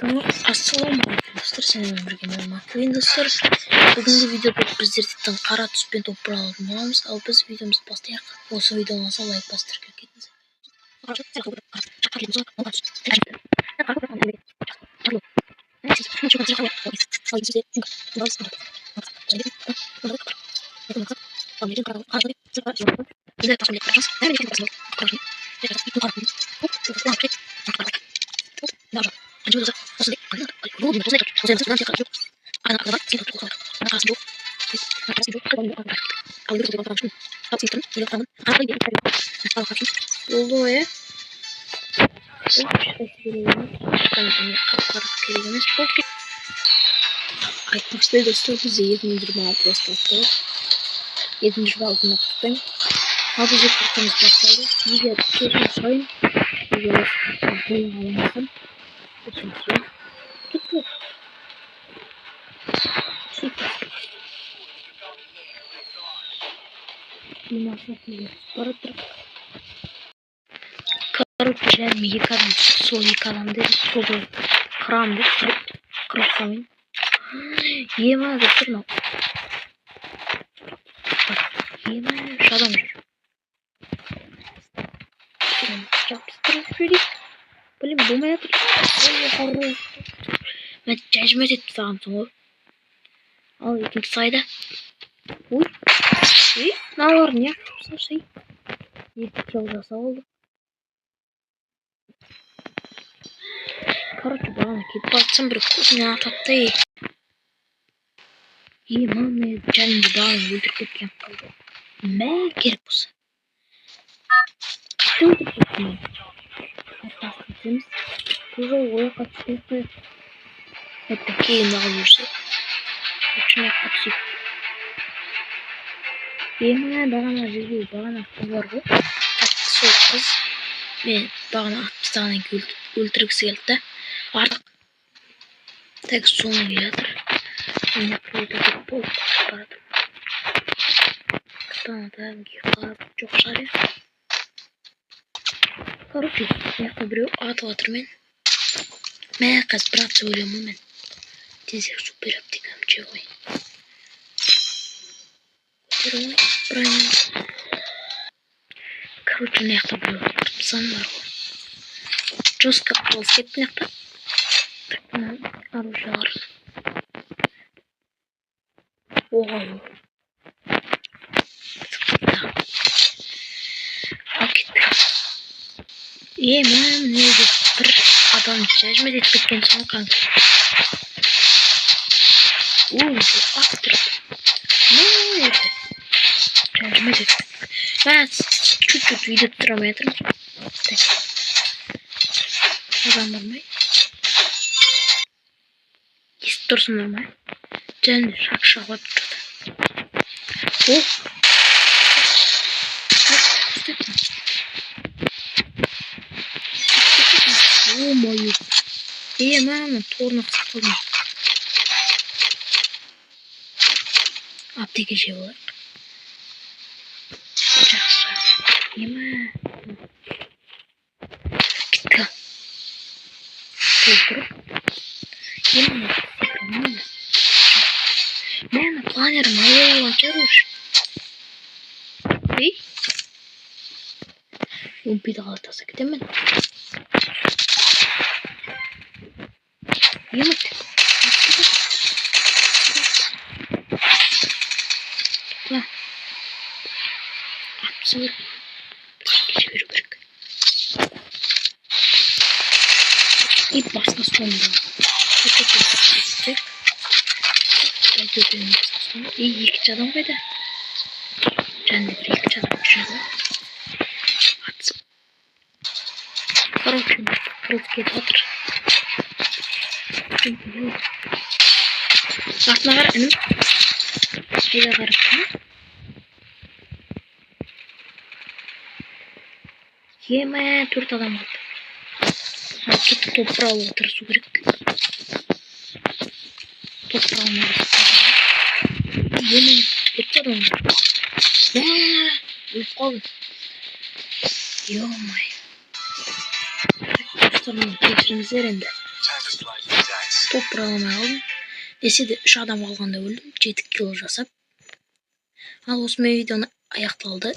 Ассаламалейкум достар, сәлем өмірген маквин достар. Бүгінгі видеода біздерден қара түспен топыр алып боламыз. Ал біз видеомызды бастайық. Осы видеоңызға лайк бастырып кетіңіз. Oldu ya. Айтмақшыдай достар, бізде 726 басталды. 726 ақтықтан. Ал біз қыртымыз басталды. Егер кешін сайын, егер болың аламасын, кешін сайын. Кетті. Сөйтті. Демалсақ егер барып тұрып. Короче, және екі адам, сол екі адамды, сол қырамды, қырып қамын. Ема достар, мынау. Ема шадам жүр. Жапыстырып жіберейік. Блин, болмай жатыр. Мен жәжімет етіп саған соң ғой. Ал екінші сайда. Ой, мыналар не жасай? Екі жол жасап алды. Короче, бағана кетіп батсам бір көзіне ататты. Маны жанымды бағана өлтіріп кеткен қалды. Мә керек болса. Қашты өлтіріп кеткен. Аттасып кетеміз. Бұл жол ойыққа түспей қойып. Это кейін алып жүрсе. Өтшін аққа түсіп. Бағана жерге бағана қыз бар ғой. Сол қыз. Мен бағана атпыстағынан өлтіргісі келді. Артық. Тек соны келатыр. Мен пройды деп болып барады. Қыстан бәрінге қарап жоқ шары. Короче, маяқта біреу атып атыр мен. Мә қазір братсы өлемін мен. Тезек супер аптекам че ғой. Көтеріп бронен. Короче, маяқта біреу сан бар ғой. Жестко қол кетті маяқта. Так, оружие бар. Оу. Ал кетті. Мен неге бір адам жәжімет етіп кеткен соң қаңды. Ой, аттыр. Жәжімет етіп. Мен чуть-чуть видео тұрамай жатырмын. Адам бармай. Естіп тұрсын бармай. Және шақ-шағылап тұрды. О! О-мойы. Мама, торына қысқылдым. Аптеке жеп олайық. Жақсы. Ема. Кетті. Толтырып. Ема. Мені планерім алуын чаруш. Ей? Өмпейді қалатасы кетемен. Емет. Ла. Атпысы бір. Кеше көру керек. И басына сонда. И екінші адам қайда? Және бір екінші адам жүреді. Атсып. Короче, қырылып кетіп отыр. Артына қара, інім. Қайда қарап тұр? Ема, 4 адам қалды. Кетіп топыр алуға тырысу керек. Топыр алмады. Ема, 4 адам қалды. Өліп қалды. Ё-май. Достар, мен кешіріңіздер енді. топ buralamay aldım. Dese de 3 adam alganda öldüm. 7 kill жасап. Ал осымен видеоны аяқталды.